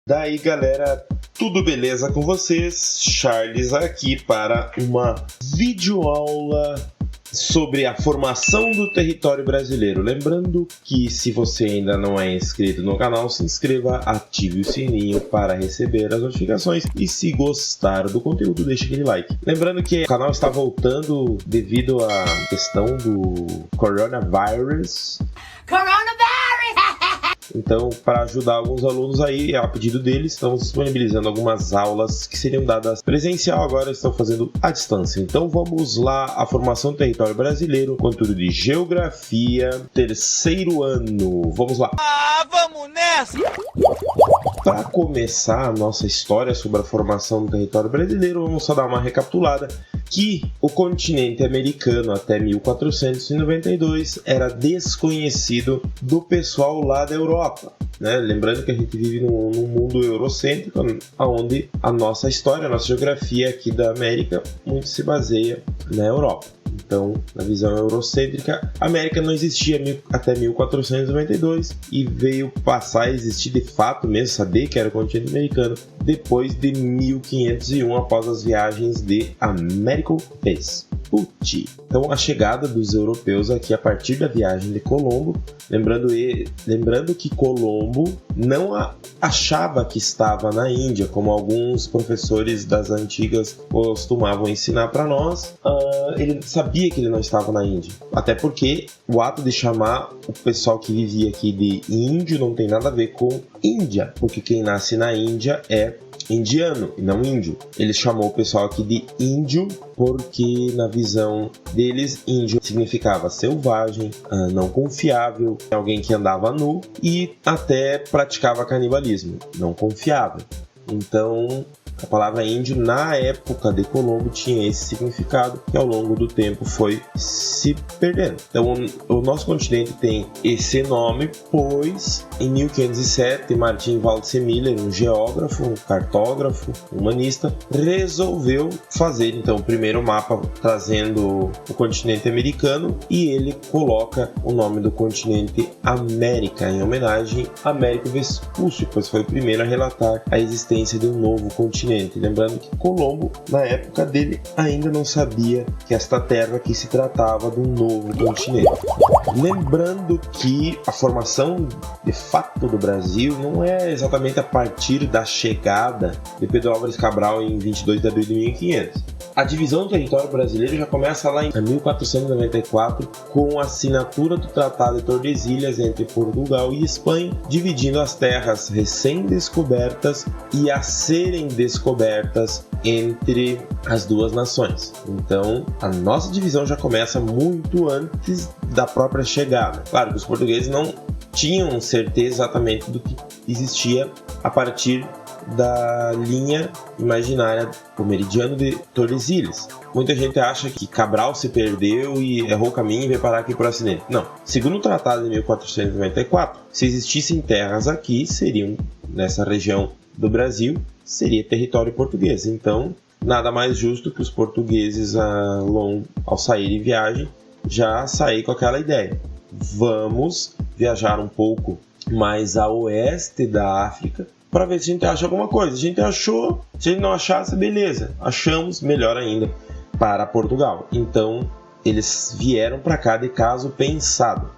Daí, galera, tudo beleza com vocês? Charles aqui para uma videoaula sobre a formação do território brasileiro. Lembrando que se você ainda não é inscrito no canal, se inscreva, ative o sininho para receber as notificações e se gostar do conteúdo, deixe aquele like. Lembrando que o canal está voltando devido à questão do coronavírus. Então, para ajudar alguns alunos aí, a pedido deles, estamos disponibilizando algumas aulas que seriam dadas presencial, agora estão fazendo à distância. Então, vamos lá, a formação do território brasileiro, conteúdo de geografia, terceiro ano. Vamos lá! Vamos nessa! Para começar a nossa história sobre a formação do território brasileiro, vamos só dar uma recapitulada que o continente americano até 1492 era desconhecido do pessoal lá da Europa, né? Lembrando que a gente vive num mundo eurocêntrico, onde a nossa história, a nossa geografia aqui da América muito se baseia na Europa. Então, na visão eurocêntrica, a América não existia até 1492 e veio passar a existir de fato mesmo, saber que era o continente americano, depois de 1501, após as viagens de Américo Vespucci. Então, a chegada dos europeus aqui a partir da viagem de Colombo, lembrando que Colombo não achava que estava na Índia, como alguns professores das antigas costumavam ensinar para nós. Ele sabia que ele não estava na Índia, até porque o ato de chamar o pessoal que vivia aqui de índio não tem nada a ver com Índia, porque quem nasce na Índia é indiano e não índio. Ele chamou o pessoal aqui de índio porque na visão deles índio significava selvagem, não confiável, alguém que andava nu e até praticava canibalismo, não confiável. Então a palavra índio na época de Colombo tinha esse significado que ao longo do tempo foi se perdendo. Então o nosso continente tem esse nome, pois em 1507 Martin Waldseemüller, um geógrafo, um cartógrafo, humanista, resolveu fazer então o primeiro mapa trazendo o continente americano e ele coloca o nome do continente América em homenagem a Américo Vespucci, pois foi o primeiro a relatar a existência de um novo continente. Lembrando que Colombo, na época dele, ainda não sabia que esta terra aqui se tratava de um novo continente. Lembrando que a formação de fato do Brasil não é exatamente a partir da chegada de Pedro Álvares Cabral em 22 de abril de 1500. A divisão do território brasileiro já começa lá em 1494 com a assinatura do Tratado de Tordesilhas entre Portugal e Espanha, dividindo as terras recém-descobertas e a serem descobertas entre as duas nações. Então, a nossa divisão já começa muito antes da própria chegada. Claro que os portugueses não tinham certeza exatamente do que existia a partir da linha imaginária, o meridiano de Tordesilhas. Muita gente acha que Cabral se perdeu e errou o caminho e veio parar aqui por acidente. Não. Segundo o Tratado de 1494, se existissem terras aqui, seriam nessa região do Brasil, seria território português. Então, nada mais justo que os portugueses, ao sair em viagem, já sair com aquela ideia. Vamos viajar um pouco mais a oeste da África para ver se a gente acha alguma coisa. A gente achou, se a gente não achasse, beleza. Achamos, melhor ainda, para Portugal. Então, eles vieram para cá de caso pensado.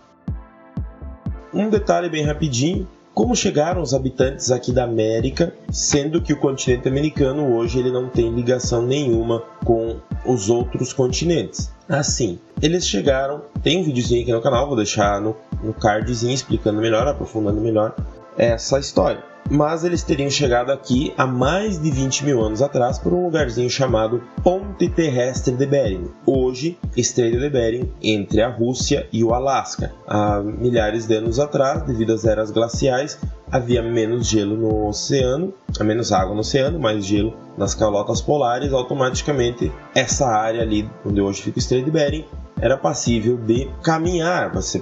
Um detalhe bem rapidinho. Como chegaram os habitantes aqui da América, sendo que o continente americano hoje ele não tem ligação nenhuma com os outros continentes? Assim, eles chegaram, tem um videozinho aqui no canal, vou deixar no cardzinho explicando melhor, aprofundando melhor essa história. Mas eles teriam chegado aqui há mais de 20 mil anos atrás por um lugarzinho chamado Ponte Terrestre de Bering, hoje Estreito de Bering, entre a Rússia e o Alasca. Há milhares de anos atrás, devido às eras glaciais, havia menos gelo no oceano, menos água no oceano, mais gelo nas calotas polares. Automaticamente essa área ali onde hoje fica o Estreito de Bering era passível de caminhar, você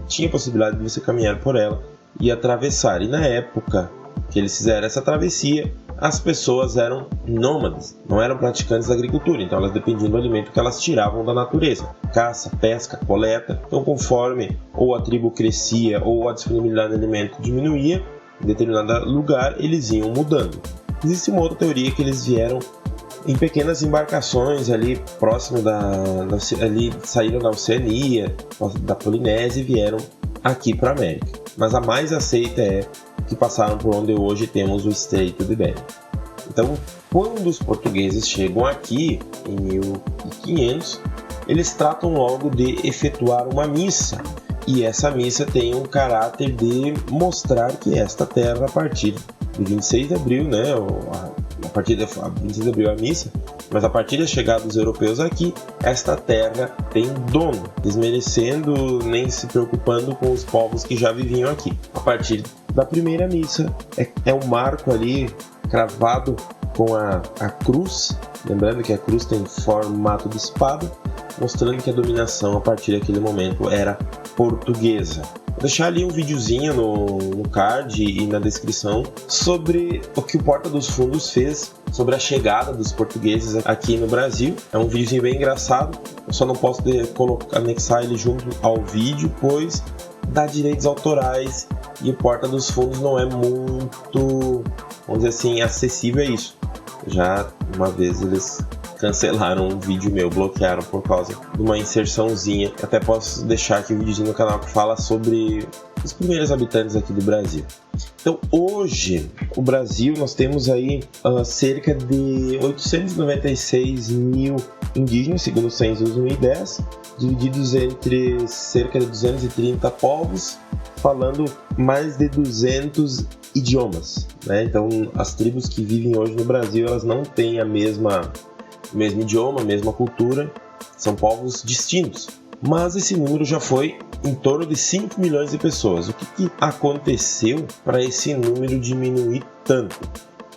tinha a possibilidade de você caminhar por ela e atravessar. E na época que eles fizeram essa travessia, as pessoas eram nômades, não eram praticantes da agricultura, então elas dependiam do alimento que elas tiravam da natureza, caça, pesca, coleta. Então, conforme ou a tribo crescia ou a disponibilidade de alimento diminuía, em determinado lugar, eles iam mudando. Existe uma outra teoria que eles vieram em pequenas embarcações ali próximo ali saíram da Oceania, da Polinésia e vieram aqui para a América. Mas a mais aceita é que passaram por onde hoje temos o Estreito de Bering. Então, quando os portugueses chegam aqui em 1500, eles tratam logo de efetuar uma missa. E essa missa tem um caráter de mostrar que esta terra, a partir de 26 de abril, né, a partir de 26 de abril a missa, mas a partir da chegada dos europeus aqui, esta terra tem dono, desmerecendo nem se preocupando com os povos que já viviam aqui. A partir da primeira missa, é um marco ali cravado com a cruz, lembrando que a cruz tem formato de espada, mostrando que a dominação a partir daquele momento era portuguesa. Vou deixar ali um videozinho no card e na descrição sobre o que o Porta dos Fundos fez sobre a chegada dos portugueses aqui no Brasil. É um videozinho bem engraçado, eu só não posso anexar ele junto ao vídeo, pois dá direitos autorais e o Porta dos Fundos não é muito, vamos dizer assim, acessível a isso. Já uma vez eles cancelaram um vídeo meu, bloquearam por causa de uma inserçãozinha. Até posso deixar aqui um videozinho no canal que fala sobre os primeiros habitantes aqui do Brasil. Então hoje, o Brasil, nós temos aí cerca de 896 mil indígenas, segundo o censo de 2010, divididos entre cerca de 230 povos, falando mais de 200 idiomas, né? Então as tribos que vivem hoje no Brasil, elas não têm o mesmo idioma, a mesma cultura, são povos distintos. Mas esse número já foi em torno de 5 milhões de pessoas. O que aconteceu para esse número diminuir tanto?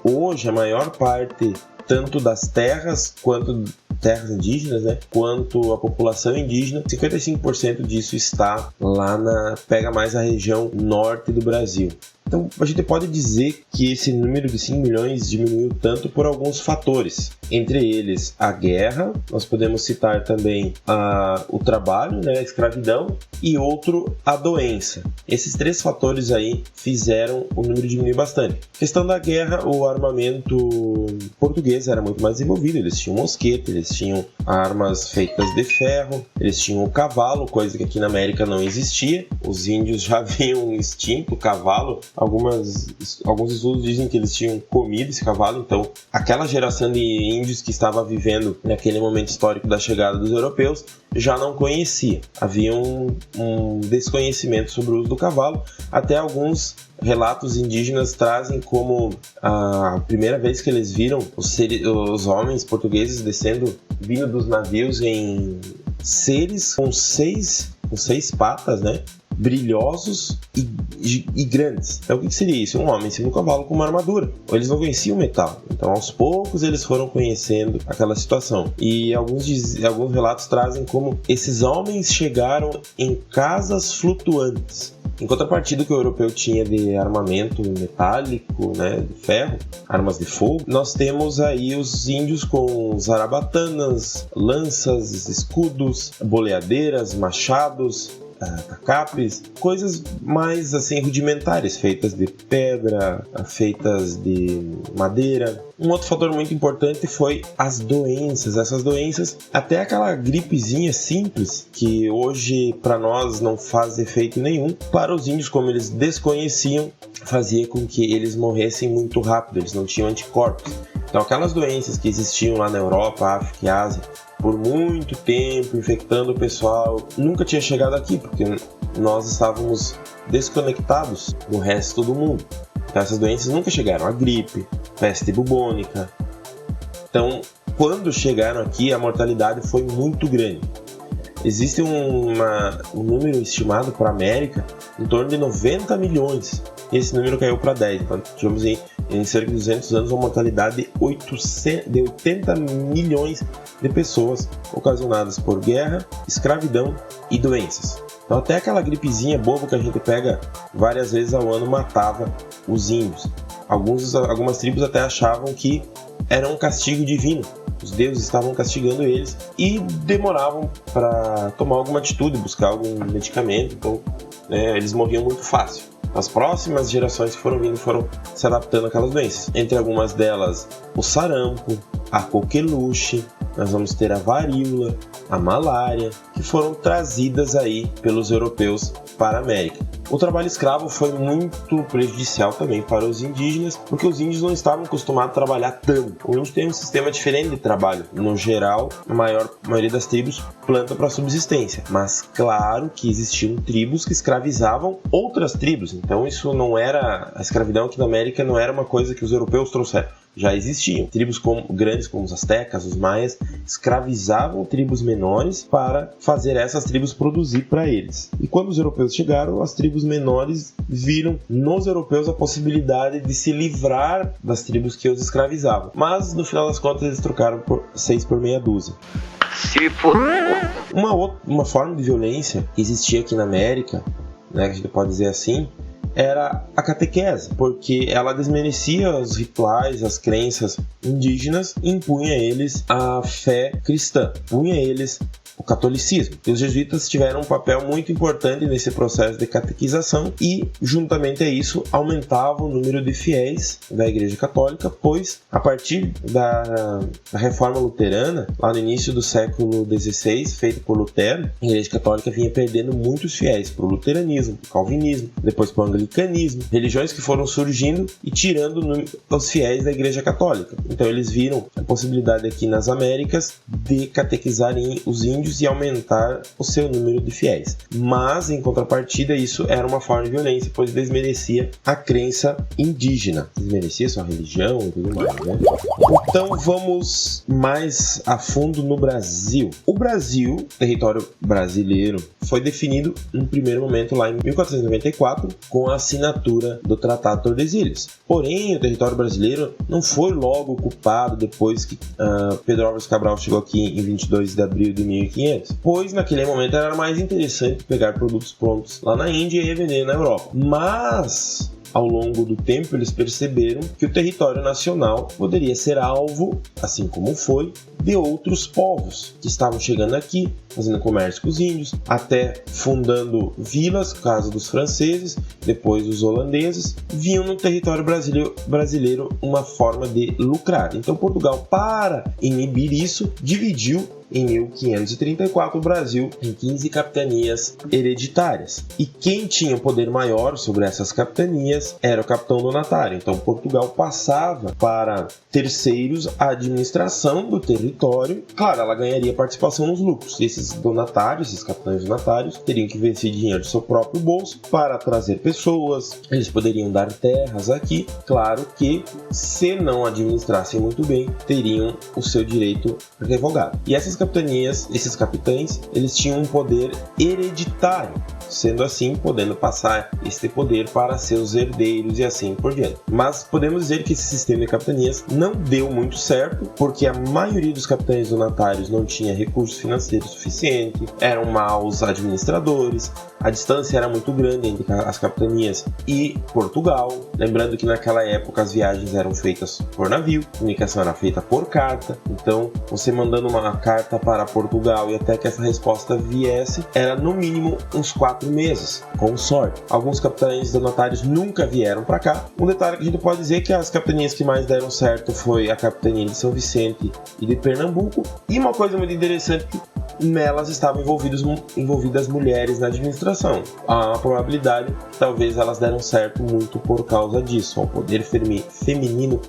Hoje, a maior parte, tanto das terras, quanto terras indígenas, né, quanto a população indígena, 55% disso está lá pega mais a região norte do Brasil. Então, a gente pode dizer que esse número de 5 milhões diminuiu tanto por alguns fatores. Entre eles, a guerra, nós podemos citar também o trabalho, né, a escravidão, e outro, a doença. Esses três fatores aí fizeram o número diminuir bastante. Questão da guerra, o armamento português era muito mais desenvolvido. Eles tinham mosquete, eles tinham armas feitas de ferro, eles tinham o cavalo, coisa que aqui na América não existia. Os índios já haviam extinto o cavalo. Alguns estudos dizem que eles tinham comido esse cavalo, então aquela geração de índios que estava vivendo naquele momento histórico da chegada dos europeus já não conhecia. Havia um desconhecimento sobre o uso do cavalo. Até alguns relatos indígenas trazem como a primeira vez que eles viram os homens portugueses vindo dos navios em seres com seis patas, né? Brilhosos e grandes. Então o que seria isso? Um homem em cima do cavalo com uma armadura. Ou eles não conheciam o metal. Então aos poucos eles foram conhecendo aquela situação. E alguns relatos trazem como esses homens chegaram em casas flutuantes. Em contrapartida, o que o europeu tinha de armamento metálico, né, de ferro, armas de fogo, nós temos aí os índios com zarabatanas, lanças, escudos, boleadeiras, machados, tacapes, coisas mais assim rudimentares, feitas de pedra, feitas de madeira. Um outro fator muito importante foi as doenças. Essas doenças, até aquela gripezinha simples, que hoje para nós não faz efeito nenhum, para os índios, como eles desconheciam, fazia com que eles morressem muito rápido, eles não tinham anticorpos. Então aquelas doenças que existiam lá na Europa, África e Ásia, por muito tempo, infectando o pessoal, nunca tinha chegado aqui, porque nós estávamos desconectados do resto do mundo. Então essas doenças nunca chegaram. A gripe, peste bubônica. Então, quando chegaram aqui, a mortalidade foi muito grande. Existe um número estimado para a América em torno de 90 milhões. E esse número caiu para 10. Então, tivemos em cerca de 200 anos uma mortalidade de 80 milhões de pessoas ocasionadas por guerra, escravidão e doenças. Então até aquela gripezinha boba que a gente pega várias vezes ao ano matava os índios. Algumas tribos até achavam que era um castigo divino. Os deuses estavam castigando eles e demoravam para tomar alguma atitude, buscar algum medicamento. Então eles morriam muito fácil. as próximas gerações que foram vindo foram se adaptando àquelas doenças. Entre algumas delas, o sarampo, a coqueluche, nós vamos ter a varíola, a malária, que foram trazidas aí pelos europeus para a América. O trabalho escravo foi muito prejudicial também para os indígenas, porque os índios não estavam acostumados a trabalhar tanto. O índio tem um sistema diferente de trabalho. No geral, a maioria das tribos planta para subsistência, mas claro que existiam tribos que escravizavam outras tribos. Então isso não era, a escravidão aqui na América não era uma coisa que os europeus trouxeram. Já existiam. Tribos grandes como os astecas, os maias, escravizavam tribos menores para fazer essas tribos produzir para eles. E quando os europeus chegaram, as tribos menores viram nos europeus a possibilidade de se livrar das tribos que os escravizavam. Mas, no final das contas, eles trocaram por 6 por meia dúzia. Uma forma de violência que existia aqui na América, né, que a gente pode dizer assim, era a catequese, porque ela desmerecia os rituais, as crenças indígenas e impunha a eles a fé cristã, impunha a eles o catolicismo. E os jesuítas tiveram um papel muito importante nesse processo de catequização e, juntamente a isso, aumentavam o número de fiéis da Igreja Católica, pois, a partir da Reforma Luterana, lá no início do século XVI, feito por Lutero, a Igreja Católica vinha perdendo muitos fiéis para o luteranismo, para o calvinismo, depois para o anglicanismo, religiões que foram surgindo e tirando os fiéis da Igreja Católica. Então, eles viram a possibilidade aqui nas Américas de catequizarem os índios e aumentar o seu número de fiéis. Mas, em contrapartida, isso era uma forma de violência, pois desmerecia a crença indígena. Desmerecia sua religião e tudo mais, né? Então, vamos mais a fundo no Brasil. O Brasil, território brasileiro, foi definido num primeiro momento lá em 1494, com a assinatura do Tratado de Tordesilhas. Porém, o território brasileiro não foi logo ocupado depois que Pedro Álvares Cabral chegou aqui em 22 de abril de 1500, pois naquele momento era mais interessante pegar produtos prontos lá na Índia e revender na Europa. Mas, ao longo do tempo, eles perceberam que o território nacional poderia ser alvo, assim como foi, de outros povos que estavam chegando aqui, fazendo comércio com os índios, até fundando vilas, caso dos franceses, depois os holandeses, viam no território brasileiro uma forma de lucrar. Então Portugal, para inibir isso, dividiu em 1534 o Brasil em 15 capitanias hereditárias. E quem tinha o poder maior sobre essas capitanias era o capitão donatário. Então Portugal passava para terceiros a administração do território. Claro, ela ganharia participação nos lucros. Esses donatários, esses capitães donatários, teriam que investir dinheiro do seu próprio bolso para trazer pessoas. Eles poderiam dar terras aqui. Claro que, se não administrassem muito bem, teriam o seu direito revogado. E essas capitanias, esses capitães, eles tinham um poder hereditário, sendo assim, podendo passar este poder para seus herdeiros e assim por diante. Mas podemos dizer que esse sistema de capitanias não deu muito certo, porque a maioria dos capitães donatários não tinha recursos financeiros suficientes, eram maus administradores, a distância era muito grande entre as capitanias e Portugal. Lembrando que naquela época as viagens eram feitas por navio, a comunicação era feita por carta, então você mandando uma carta para Portugal e até que essa resposta viesse, era no mínimo uns 4 meses, com sorte. Alguns capitães donatários nunca vieram para cá. Um detalhe que a gente pode dizer é que as capitanias que mais deram certo foi a capitania de São Vicente e de Pernambuco, e uma coisa muito interessante, nelas estavam envolvidas mulheres na administração. Há uma probabilidade que talvez elas deram certo muito por causa disso. O poder feminino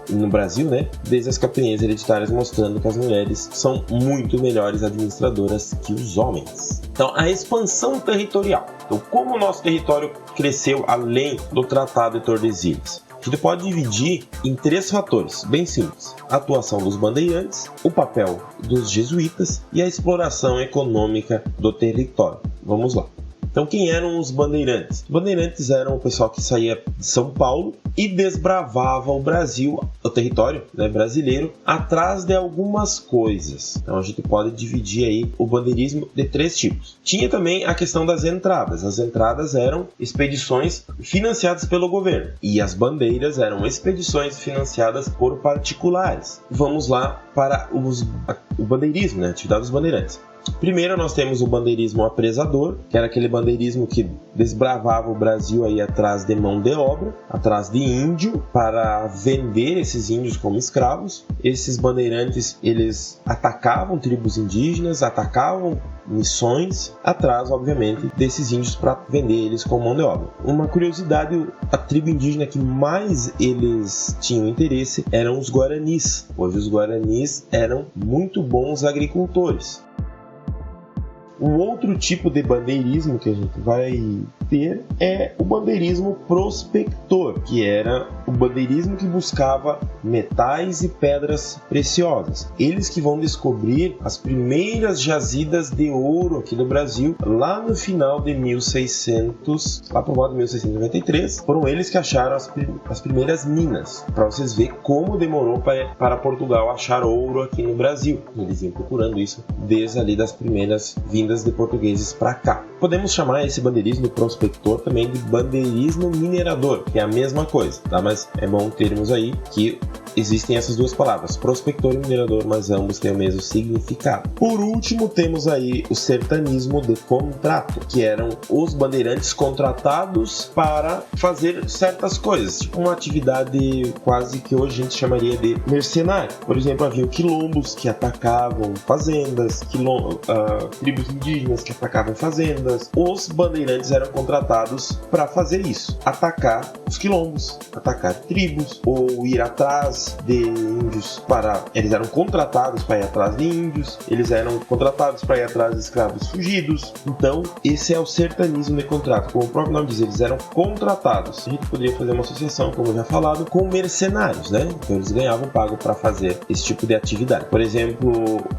no Brasil, né? Desde as capitanias hereditárias, mostrando que as mulheres são muito melhores administradoras que os homens. Então, a expansão territorial. Então, como o nosso território cresceu além do Tratado de Tordesilhas? A gente pode dividir em 3 fatores, bem simples: a atuação dos bandeirantes, o papel dos jesuítas e a exploração econômica do território. Vamos lá. Então, quem eram os bandeirantes? Os bandeirantes eram o pessoal que saía de São Paulo e desbravava o Brasil o território, né, brasileiro atrás de algumas coisas. Então a gente pode dividir aí o bandeirismo de 3 tipos. Tinha também a questão das entradas. As entradas eram expedições financiadas pelo governo e as bandeiras eram expedições financiadas por particulares. Vamos lá para o bandeirismo, né, a atividade dos bandeirantes. Primeiro nós temos o bandeirismo apresador, que era aquele bandeirismo que desbravava o Brasil aí atrás de mão de obra, atrás de índio, para vender esses índios como escravos. Esses bandeirantes, eles atacavam tribos indígenas, atacavam missões, atrás, obviamente, desses índios para vender eles como mão de obra. Uma curiosidade, a tribo indígena que mais eles tinham interesse eram os guaranis, pois os guaranis eram muito bons agricultores. Um outro tipo de bandeirismo que a gente vai ter é o bandeirismo prospector, que era o bandeirismo que buscava metais e pedras preciosas. Eles que vão descobrir as primeiras jazidas de ouro aqui no Brasil, lá no final de 1600, lá por volta de 1693, foram eles que acharam as primeiras minas, para vocês verem como demorou para Portugal achar ouro aqui no Brasil. Eles iam procurando isso desde ali das primeiras vindas de portugueses para cá. Podemos chamar esse bandeirismo prospector também de bandeirismo minerador, que é a mesma coisa, tá? Mas é bom termos aí que existem essas duas palavras, prospector e minerador, mas ambos têm o mesmo significado. Por último, temos aí o sertanismo de contrato, que eram os bandeirantes contratados para fazer certas coisas, tipo uma atividade quase que hoje a gente chamaria de mercenário. Por exemplo, havia quilombos que atacavam fazendas, tribos indígenas que atacavam fazendas. Os bandeirantes eram contratados para fazer isso, atacar os quilombos, atacar tribos ou ir atrás de índios eles eram contratados para ir atrás de índios, eles eram contratados para ir atrás de escravos fugidos. Então esse é o sertanismo de contrato, como o próprio nome diz, eles eram contratados. A gente poderia fazer uma associação, como eu já falado, com mercenários, né? Então eles ganhavam pago para fazer esse tipo de atividade. Por exemplo,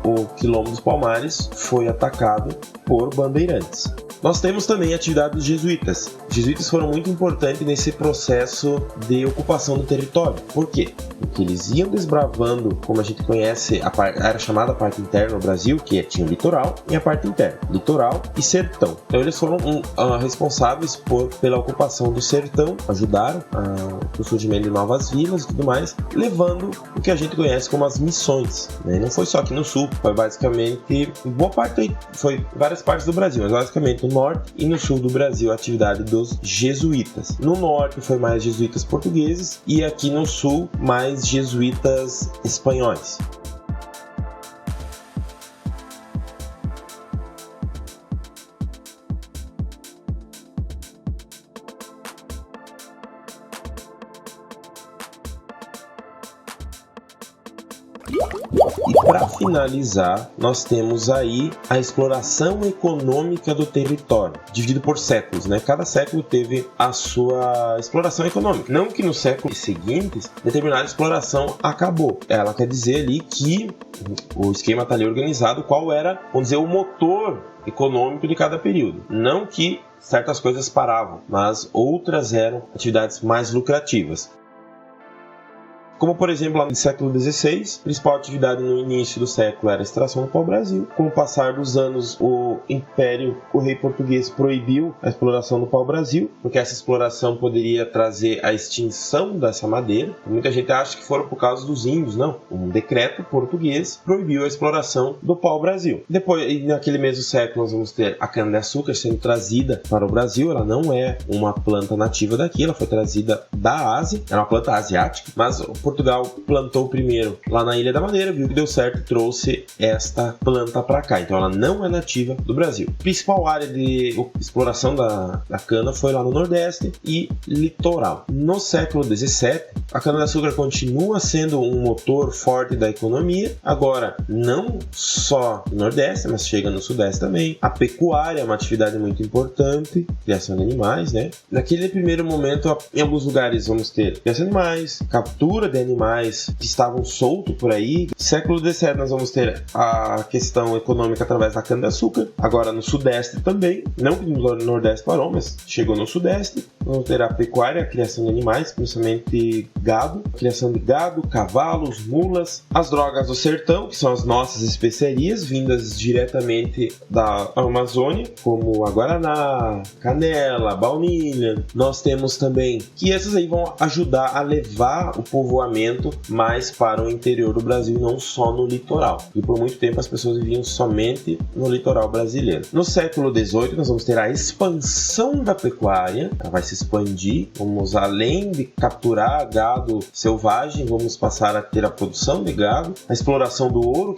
o Quilombo dos Palmares foi atacado por bandeirantes. Nós temos também a atividade dos jesuítas. Os jesuítas foram muito importantes nesse processo de ocupação do território. Por quê? Porque eles iam desbravando, como a gente conhece, era chamada a parte interna no Brasil, que tinha o litoral e a parte interna, litoral e sertão. Então eles foram responsáveis pela ocupação do sertão, ajudaram no surgimento de novas vilas e tudo mais, levando o que a gente conhece como as missões, né? Não foi só aqui no sul, foi basicamente boa parte, foi várias partes do Brasil, mas basicamente no norte e no sul do Brasil a atividade dos jesuítas. No norte foi mais jesuítas portugueses e aqui no sul mais jesuítas espanhóis. E para finalizar, nós temos aí a exploração econômica do território, dividido por séculos, né? Cada século teve a sua exploração econômica. Não que nos séculos seguintes determinada exploração acabou. Ela quer dizer ali que o esquema está ali organizado, qual era, vamos dizer, o motor econômico de cada período. Não que certas coisas paravam, mas outras eram atividades mais lucrativas. Como, por exemplo, lá no século XVI, a principal atividade no início do século era a extração do pau-brasil. Com o passar dos anos, o rei português proibiu a exploração do pau-brasil, porque essa exploração poderia trazer a extinção dessa madeira. Muita gente acha que foram por causa dos índios, não. Um decreto português proibiu a exploração do pau-brasil. Depois, naquele mesmo século, nós vamos ter a cana-de-açúcar sendo trazida para o Brasil. Ela não é uma planta nativa daqui, ela foi trazida da Ásia, é uma planta asiática, mas Portugal plantou primeiro lá na Ilha da Madeira, viu que deu certo e trouxe esta planta para cá. Então ela não é nativa do Brasil. A principal área de exploração da cana foi lá no Nordeste e litoral. No século XVII, a cana-de-açúcar continua sendo um motor forte da economia. Agora, não só no Nordeste, mas chega no Sudeste também. A pecuária é uma atividade muito importante, criação de animais, né? Naquele primeiro momento, em alguns lugares vamos ter criação de animais, captura de de animais que estavam soltos por aí. Século XVII nós vamos ter a questão econômica através da cana-de-açúcar, agora no Sudeste também, não que no Nordeste parou, mas chegou no Sudeste. Vamos ter a pecuária, a criação de animais, principalmente gado, criação de gado, cavalos, mulas, as drogas do sertão, que são as nossas especiarias, vindas diretamente da Amazônia, como a guaraná, canela, baunilha. Nós temos também que essas aí vão ajudar a levar o povoamento mais para o interior do Brasil, não só no litoral. E por muito tempo as pessoas viviam somente no litoral brasileiro. No século XVIII nós vamos ter a expansão da pecuária, ela vai se expandir, vamos além de capturar gado selvagem, vamos passar a ter a produção de gado, a exploração do ouro,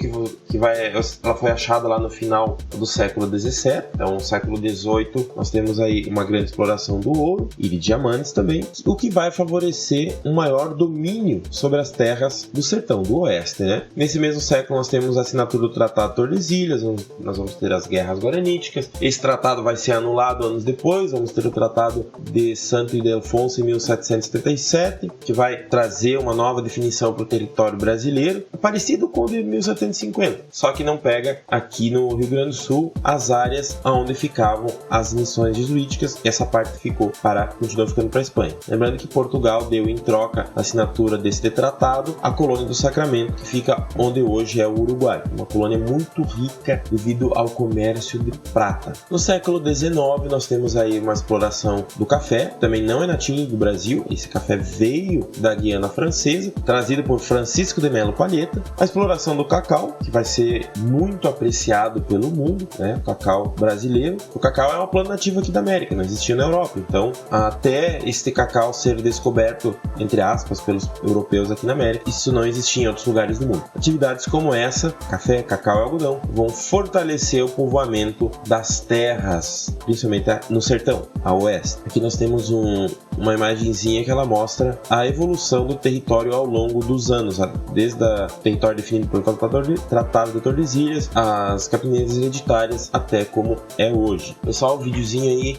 ela foi achada lá no final do século XVII, então no século XVIII nós temos aí uma grande exploração do ouro e de diamantes também, o que vai favorecer um maior domínio sobre as terras do sertão, do oeste, né? Nesse mesmo século nós temos a assinatura do Tratado de Tordesilhas, nós vamos ter as guerras guaraníticas, esse tratado vai ser anulado anos depois, vamos ter o Tratado de Santo Ildefonso em 1777, que vai trazer uma nova definição para o território brasileiro, parecido com o de 1750, só que não pega aqui no Rio Grande do Sul as áreas onde ficavam as missões jesuíticas, e essa parte continuou ficando para a Espanha. Lembrando que Portugal deu em troca a assinatura desse tratado a colônia do Sacramento, que fica onde hoje é o Uruguai, uma colônia muito rica devido ao comércio de prata. No século XIX nós temos aí uma exploração do café, também não é nativo do Brasil, esse café veio da Guiana Francesa, trazido por Francisco de Melo Palheta, a exploração do cacau, que vai ser muito apreciado pelo mundo, né? O cacau brasileiro. O cacau é uma planta nativa aqui da América, não existia na Europa, então até este cacau ser descoberto, entre aspas, pelos europeus aqui na América, isso não existia em outros lugares do mundo. Atividades como essa, café, cacau e algodão, vão fortalecer o povoamento das terras, principalmente no sertão, a oeste. Aqui nós temos uma imagenzinha que ela mostra a evolução do território ao longo dos anos, desde o território definido pelo Tratado de Tordesilhas, as capitanias hereditárias, até como é hoje. Pessoal, videozinho aí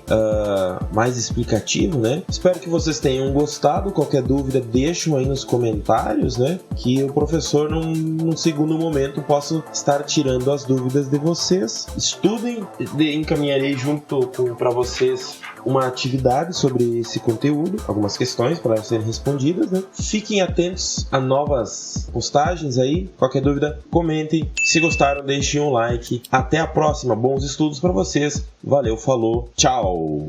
mais explicativo, né? Espero que vocês tenham gostado. Qualquer dúvida, deixem aí nos comentários, né? Que o professor, num segundo momento, possa estar tirando as dúvidas de vocês. Estudem, encaminharei junto para vocês uma atividade sobre esse conteúdo, algumas questões para serem respondidas, né? Fiquem atentos a novas postagens aí. Qualquer dúvida, comentem. Se gostaram, deixem um like. Até a próxima. Bons estudos para vocês. Valeu, falou, tchau!